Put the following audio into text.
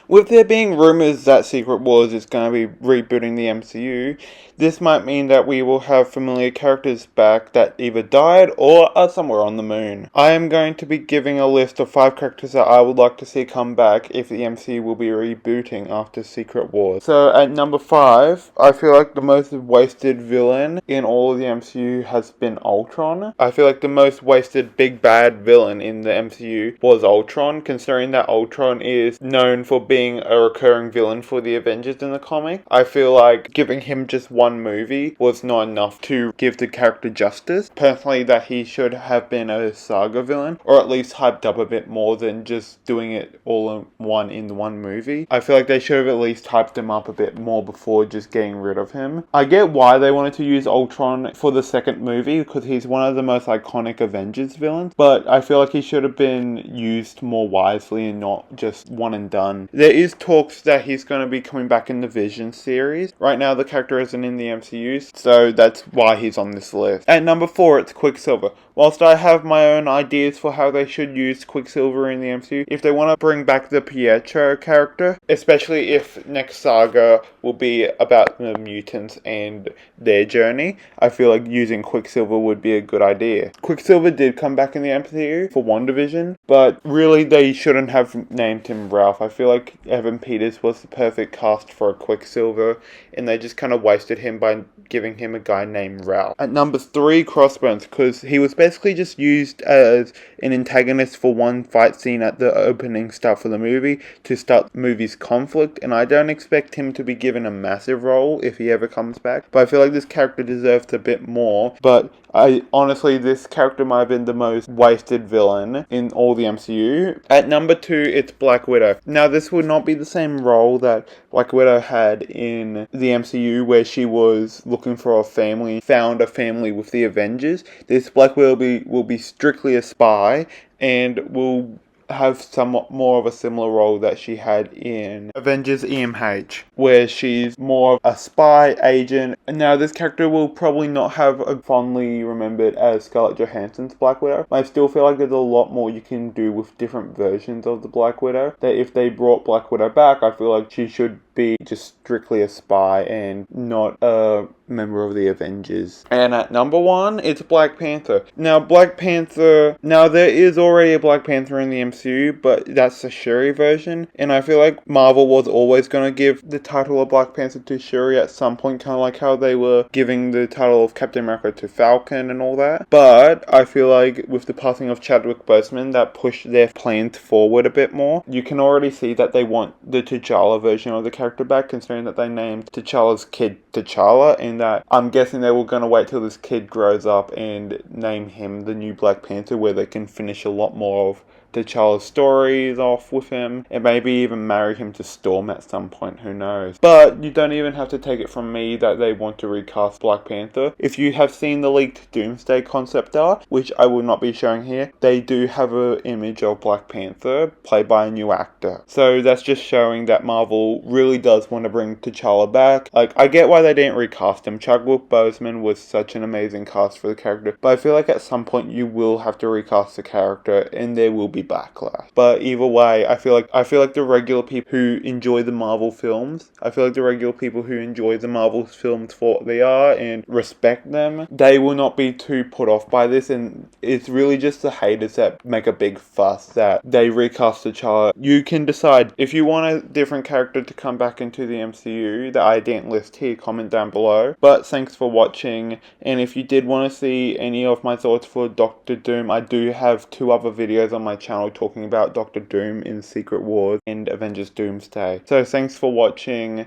With there being rumors that Secret Wars is going to be rebooting the MCU, this might mean that we will have familiar characters back that either died or are somewhere on the moon. I am going to be giving a list of 5 characters that I would like to see come back if the MCU will be rebooting after Secret Wars. So at number 5, I feel like the most wasted villain in all of the MCU has been Ultron. I feel like the most wasted big bad villain in the MCU was Ultron, considering that Ultron is known for being a recurring villain for the Avengers in the comic. I feel like giving him just one movie was not enough to give the character justice. Personally, that he should have been a saga villain, or at least hyped up a bit more than just doing it all in one movie. I feel like they should have at least hyped him up a bit more before just getting rid of him. I get why they wanted to use Ultron for the second movie, because he's one of the most iconic Avengers villains, but I feel like he should have been used more wisely and not just one and done. There is talks that he's going to be coming back in the Vision series. Right now the character isn't in the MCU, so that's why he's on this list. At number 4, it's Quicksilver. Whilst I have my own ideas for how they should use Quicksilver in the MCU, if they want to bring back the Pietro character, especially if next saga will be about the mutants and their journey, I feel like using Quicksilver would be a good idea. Quicksilver did come back in the MCU for WandaVision, but really they shouldn't have named him Ralph. I feel like Evan Peters was the perfect cast for a Quicksilver, and they just kind of wasted him by giving him a guy named Ralph. At number 3, Crossbones, because he was basically just used as an antagonist for one fight scene at the opening stuff of the movie to start the movie's conflict, and I don't expect him to be given a massive role if he ever comes back, but I feel like this character deserves a bit more. But honestly, this character might have been the most wasted villain in all the MCU. At number 2, it's Black Widow. Now, this would not be the same role that Black Widow had in the MCU, where she was looking for a family, found a family with the Avengers. This Black Widow will be strictly a spy and will have somewhat more of a similar role that she had in Avengers EMH, where she's more of a spy agent. Now, this character will probably not have a fondly remembered as Scarlett Johansson's Black Widow. I still feel like there's a lot more you can do with different versions of the Black Widow. That if they brought Black Widow back, I feel like she should be just strictly a spy and not a member of the Avengers. And at number 1, it's Black Panther. Now, there is already a Black Panther in the MCU, but that's the Shuri version, and I feel like Marvel was always going to give the title of Black Panther to Shuri at some point, kind of like how they were giving the title of Captain America to Falcon and all that. But I feel like with the passing of Chadwick Boseman, that pushed their plans forward a bit more. You can already see that they want the T'Challa version of the character back, considering that they named T'Challa's kid T'Challa, and that I'm guessing they were going to wait till this kid grows up and name him the new Black Panther, where they can finish a lot more of T'Challa's stories off with him, and maybe even marry him to Storm at some point, who knows. But you don't even have to take it from me that they want to recast Black Panther. If you have seen the leaked Doomsday concept art, which I will not be showing here, they do have an image of Black Panther played by a new actor. So that's just showing that Marvel really does want to bring T'Challa back. Like, I get why they didn't recast him. Chadwick Boseman was such an amazing cast for the character, but I feel like at some point you will have to recast the character, and there will be backlash. But either way, I feel like the regular people who enjoy the Marvel films, for what they are and respect them, they will not be too put off by this, and it's really just the haters that make a big fuss that they recast T'Challa. You can decide if you want a different character to come back into the MCU that I didn't list here, comment down below. But thanks for watching, and if you did want to see any of my thoughts for Doctor Doom, I do have 2 other videos on my channel talking about Doctor Doom in Secret Wars and Avengers Doomsday. So thanks for watching.